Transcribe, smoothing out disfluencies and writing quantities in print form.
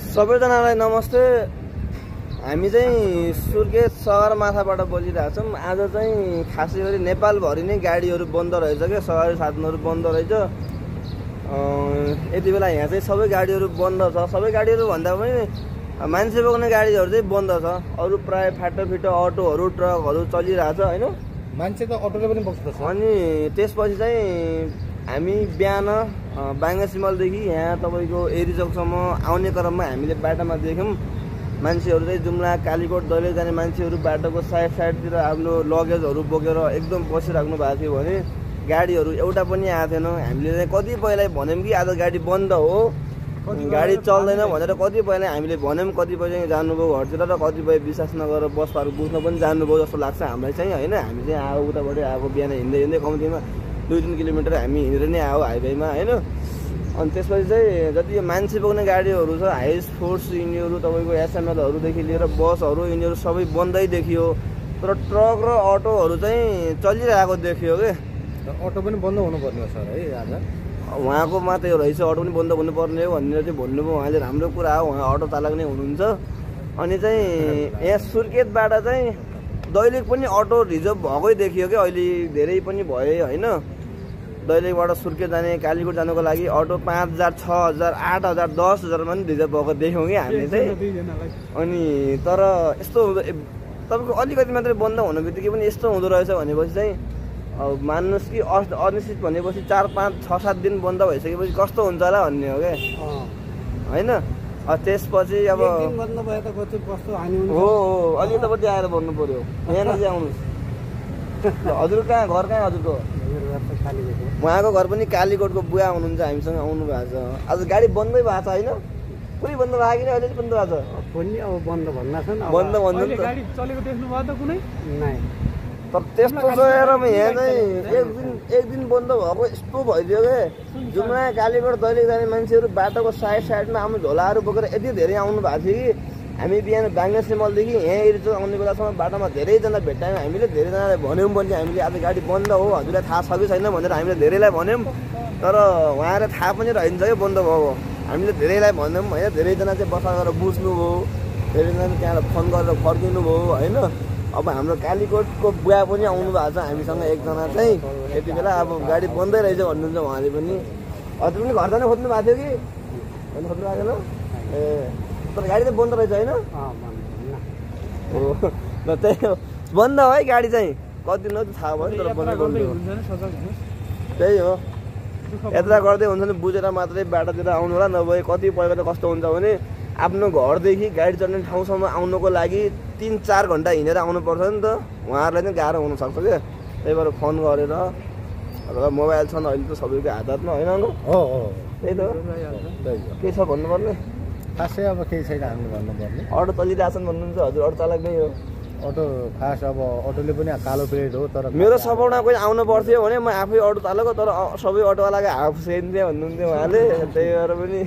सबैजनालाई नमस्ते। हामी चाहिँ सुर्खेत सगरमाथाबाट बोलिरहेछौँ। आज चाहिँ खासै गरी नेपालभरि नै गाडीहरू बन्द रहेछ क्या, सवारी साधनहरू बन्द रहेछ। यति बेला यहाँ चाहिँ सबै गाडीहरू बन्द छ। सबै गाडीहरू भन्दा पनि मान्छे बोक्ने गाडीहरू चाहिँ बन्द छ। अरू प्राय फाटोफिटो अटोहरू ट्रकहरू चलिरहेछ होइन। मान्छे त अटोले पनि बस्छ। अनि त्यसपछि चाहिँ हामी बिहान बाङ्गासिमलदेखि यहाँ तपाईँको एरिचोकसम्म आउने क्रममा हामीले बाटोमा देख्यौँ मान्छेहरू चाहिँ जुम्ला कालीकोट दैलेख जाने मान्छेहरू बाटोको साइडतिर आफ्नो लगेजहरू बोकेर एकदम बसिराख्नु भएको थियो भने गाडीहरू एउटा पनि आएको थिएन। हामीले चाहिँ कतिपयलाई भन्यौँ कि आज गाडी बन्द हो, गाडी चल्दैन भनेर कतिपयलाई हामीले भन्यौँ। कतिपय चाहिँ जानुभयो घरतिर र कतिपय विश्वास नगरेर बस पार्क बुझ्न पनि जानुभयो जस्तो लाग्छ हामीलाई चाहिँ होइन। हामी चाहिँ आएको उताबाटै आएको बिहान हिँड्दै कम्तीमा 2-3 किलोमिटर हामी हिँडेर नै आयो हाइवेमा होइन। अनि त्यसपछि चाहिँ जति यो मान्छे बोक्ने गाडीहरू छ, हाइस फोर्स यिनीहरू तपाईँको एसएमएलहरूदेखि लिएर बसहरू यिनीहरू सबै बन्दै देखियो। तर ट्रक र अटोहरू चाहिँ चलिरहेको देखियो कि। अटो पनि बन्द हुनुपर्ने हो सर है आज। उहाँको मात्रै रहेछ अटो पनि बन्द हुनुपर्ने हो भनेर चाहिँ भन्नुभयो उहाँले। राम्रो कुरा हो, उहाँ अटो चालक नै हुनुहुन्छ। अनि चाहिँ यहाँ सुर्खेतबाट चाहिँ दैलेख पनि अटो रिजर्भ भएकै देखियो कि अहिले धेरै पनि भए होइन। दैलेखबाट सुर्खेत जाने कालीकोट जानुको लागि अटो 5,000, 6,000, 8,000, 10,000 पनि रिजर्भ भएको देख्यौँ कि हामीले चाहिँ। अनि तर यस्तो हुँदो तपाईँको अलिकति मात्रै बन्द हुने बित्तिकै पनि यस्तो हुँदो रहेछ भनेपछि चाहिँ मान्नुहोस् कि अनिश्चित भनेपछि 4, 5, 6, 7 दिन बन्द भइसकेपछि कस्तो हुन्छ होला भन्ने हो क्या होइन। त्यसपछि अब हो अलि यतापट्टि आएर भन्नु पर्यो। यहाँ चाहिँ आउनुहोस्। हजुर कहाँ घर कहाँ हजुरको? उहाँको घर पनि कालीकोटको बुवा हुनुहुन्छ, हामीसँग आउनु भएको छ। आज गाडी बन्दै भएको छ होइन? पुरै बन्द भएको कि अहिले बन्द भएको छ? अब बन्द भन्दा छ बन्द भन्नु गाडी चलेको देख्नु भयो त कुनै? तर त्यस्तो छ यार। यहाँ चाहिँ एक दिन बन्द भएको यस्तो भइदियो क्या। जुम्ला कालीकोट दैलेख जाने मान्छेहरू बाटोको साइडमा आउनु झोलाहरू बोकेर यति धेरै आउनु भएको थियो कि हामी बिहान बाङ्गासिमलदेखि यहाँ एरिचोक आउने बेलासम्म बाटोमा धेरैजना भेट्टायौँ। हामीले धेरैजनालाई भन्यौँ पनि हामीले आज गाडी बन्द हो, हजुरलाई थाहा छ कि छैन भनेर हामीले धेरैलाई भन्यौँ। तर उहाँलाई थाहा पनि रहन्छ कि बन्द भएको। हामीले धेरैलाई भन्यौँ होइन। धेरैजना चाहिँ बसा गरेर बुझ्नुभयो, धेरैजना चाहिँ त्यहाँबाट फोन गरेर फर्किनु भयो होइन। अब हाम्रो कालीकोटको बुवा पनि आउनु भएको छ हामीसँग एकजना चाहिँ। यति बेला अब गाडी बन्दै रहेछ भन्नुहुन्छ उहाँले पनि। हजुर पनि घर जान खोज्नु भएको थियो कि खोज्नु भएको थिएन? ए तर गाडी त बन्द रहेछ होइन? हो ल त्यही हो, बन्द हो है गाडी चाहिँ। कति दिन थाहा भयो तर बन्द त्यही हो। यात्रा गर्दै हुन्छ भने बुझेर मात्रै बाटोतिर आउनु होला, नभए कतिपयको त कस्तो हुन्छ भने आफ्नो घरदेखि गाडी चढ्ने ठाउँसम्म आउनुको लागि 3-4 घन्टा हिँडेर आउनुपर्छ नि त। उहाँहरूलाई चाहिँ गाह्रो हुनसक्छ क्या। त्यही भएर फोन गरेर अथवा मोबाइल छन् अहिले त सबैको हातमा होइन? हो त्यही त के छ भन्नुपर्ने खासै अब केही छैन हामीले भन्नुपर्ने। अटो चलिरहेछन् भन्नुहुन्छ हजुर, अटो चालक नै हो। अटो खास अब अटोले पनि कालो प्लेट हो। तर मेरो सपना कोही आउनु पर्थ्यो भने म आफै अटो चालक हो, तर सबै अटोवालाको हाफ सेन्थ्यो भन्नुहुन्थ्यो उहाँले। त्यही भएर पनि